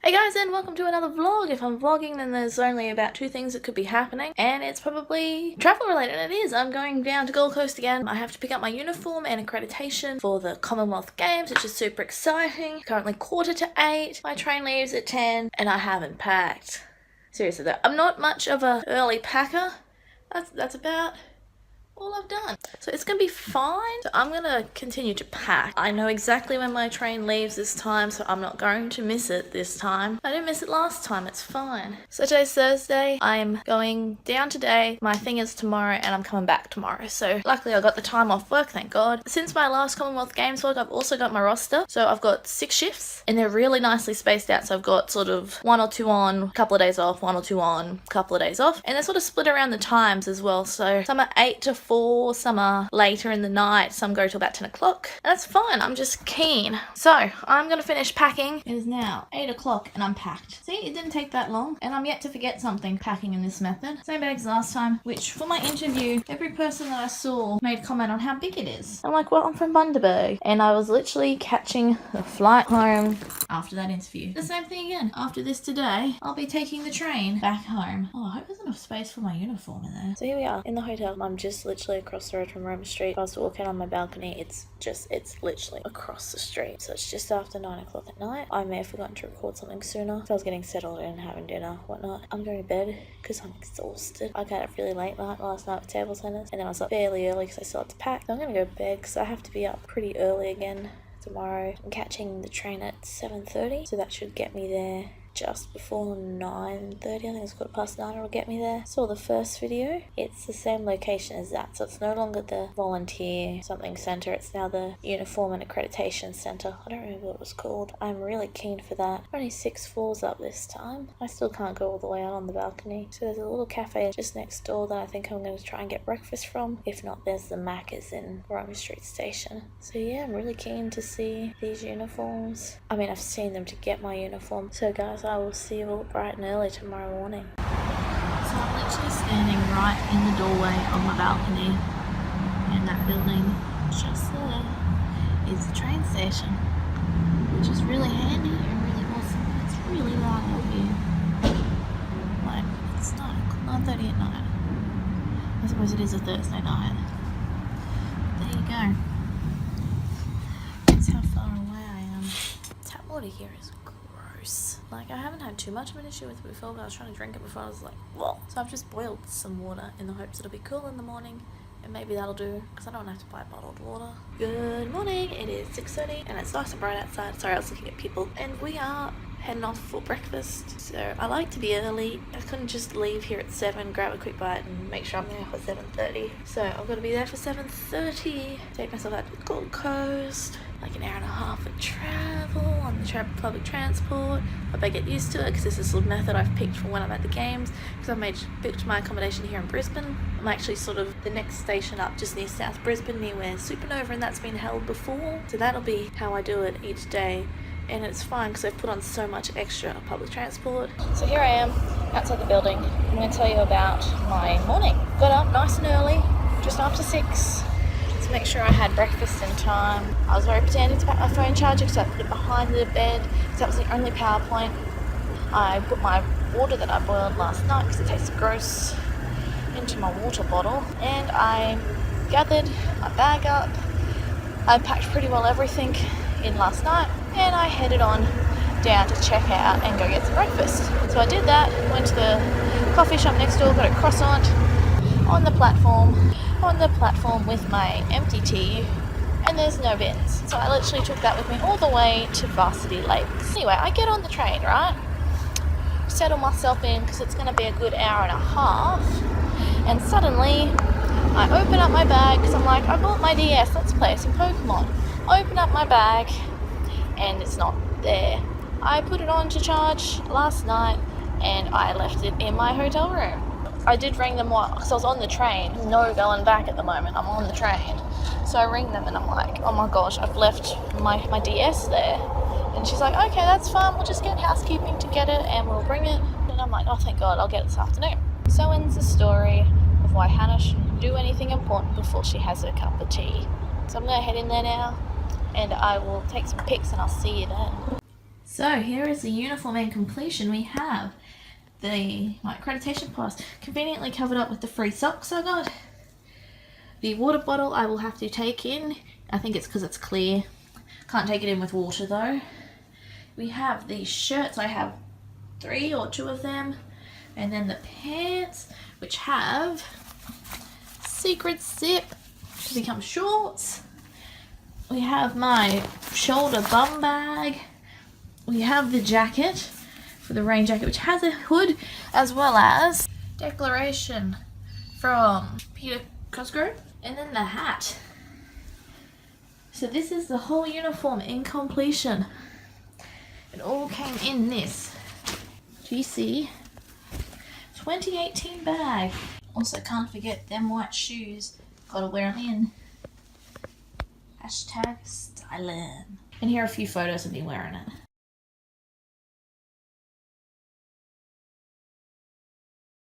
Hey guys, and welcome to another vlog. If I'm vlogging, then there's only about two things that could be happening, and it's probably travel related. It is. I'm going down to Gold Coast again. I have to pick up my uniform and accreditation for the Commonwealth Games, which is super exciting. Currently 7:45. My train leaves at 10, and I haven't packed. Seriously though, I'm not much of a early packer. That's about all I've done. So it's gonna be fine. So I'm gonna continue to pack. I know exactly when my train leaves this time, so I'm not going to miss it this time. I didn't miss it last time, it's fine. So today's Thursday. I'm going down today. My thing is tomorrow and I'm coming back tomorrow. So luckily I got the time off work, thank God. Since my last Commonwealth Games vlog, I've also got my roster. So I've got 6 shifts and they're really nicely spaced out. So I've got sort of 1 or 2 on, a couple of days off, 1 or 2 on, a couple of days off. And they're sort of split around the times as well. So some are 8 to 4, some are later in the night, some go till about 10 o'clock. That's fine, I'm just keen. So I'm gonna finish packing. It is now 8 o'clock and I'm packed. See, it didn't take that long and I'm yet to forget something packing in this method. Same bags last time, which for my interview, every person that I saw made comment on how big it is. I'm like, well, I'm from Bundaberg, and I was literally catching the flight home after that interview. The same thing again. After this today, I'll be taking the train back home. Oh, I hope there's enough space for my uniform in there. So here we are in the hotel. I'm just literally across the road from Roma Street. If I was to walk out on my balcony, it's literally across the street. So it's just after 9 o'clock at night. I may have forgotten to record something sooner. If I was getting settled and having dinner, whatnot. I'm going to bed because I'm exhausted. I got up really late last night with table tennis, and then I was up fairly early because I still had to pack. So I'm going to go to bed because I have to be up pretty early again tomorrow. I'm catching the train at 7:30, so that should get me there just before 9:30. I think it's 9:15. It'll get me there. Saw the first video. It's the same location as that, so it's no longer the volunteer something center. It's now the uniform and accreditation center. I don't remember what it was called. I'm really keen for that. Only 6 floors up this time. I still can't go all the way out on the balcony. So there's a little cafe just next door that I think I'm going to try and get breakfast from. If not, there's the Macca's in Roma Street Station. So yeah, I'm really keen to see these uniforms. I mean, I've seen them to get my uniform. So guys, I will see you all bright and early tomorrow morning. So I'm literally standing right in the doorway of my balcony, and that building just there is the train station, which is really handy and really awesome. It's really light out here. Like, it's 9:30 at night. I suppose it is a Thursday night. There you go. That's how far away I am. Tap water here is gross. Like, I haven't had too much of an issue with it before, but I was trying to drink it before. I was like, whoa. So I've just boiled some water in the hopes it'll be cool in the morning, and maybe that'll do because I don't have to buy bottled water. Good morning. It is 6:30 and it's nice and bright outside. Sorry, I was looking at people, and we are heading off for breakfast. So I like to be early. I couldn't just leave here at 7, grab a quick bite and make sure I'm there for 7:30. So I've got to be there for 7:30. Take myself out to the Gold Coast. Like an hour and a half of travel on the public transport. I better get used to it because this is the method I've picked for when I'm at the games, because I've picked my accommodation here in Brisbane. I'm actually sort of the next station up just near South Brisbane, near where Supernova and that's been held before. So that'll be how I do it each day. And it's fine because I've put on so much extra public transport. So here I am outside the building. I'm going to tell you about my morning. Got up nice and early, just after 6. To make sure I had breakfast in time. I was very pretending to pack my phone charger because I put it behind the bed because that was the only power point. I put my water that I boiled last night because it tasted gross into my water bottle, and I gathered my bag up. I packed pretty well everything in last night, and I headed on down to check out and go get some breakfast. So I did that, went to the coffee shop next door, got a croissant on the platform with my empty tea, and there's no bins. So I literally took that with me all the way to Varsity Lakes. Anyway, I get on the train, right? Settle myself in because it's going to be a good hour and a half, and suddenly I open up my bag because I'm like, I bought my DS, let's play some Pokemon. Open up my bag and it's not there. I put it on to charge last night and I left it in my hotel room. I did ring them because I was on the train. No going back at the moment. I'm on the train. So I ring them and I'm like, oh my gosh, I've left my DS there. And she's like, okay, that's fine. We'll just get housekeeping to get it and we'll bring it. And I'm like, oh, thank God, I'll get it this afternoon. So ends the story of why Hannah shouldn't do anything important before she has her cup of tea. So I'm going to head in there now and I will take some pics and I'll see you then. So here is the uniform in completion. We have my accreditation pass conveniently covered up with the free socks I got. The water bottle I will have to take in. I think it's because it's clear. Can't take it in with water though. We have these shirts. I have 3 or 2 of them. And then the pants, which have secret zip to become shorts. We have my shoulder bum bag. We have the jacket for the rain jacket, which has a hood, as well as Declaration from Peter Cosgrove, and then the hat. So this is the whole uniform in completion. It all came in this GC 2018 bag. Also can't forget them white shoes. Gotta wear them in. #styling. And here are a few photos of me wearing it.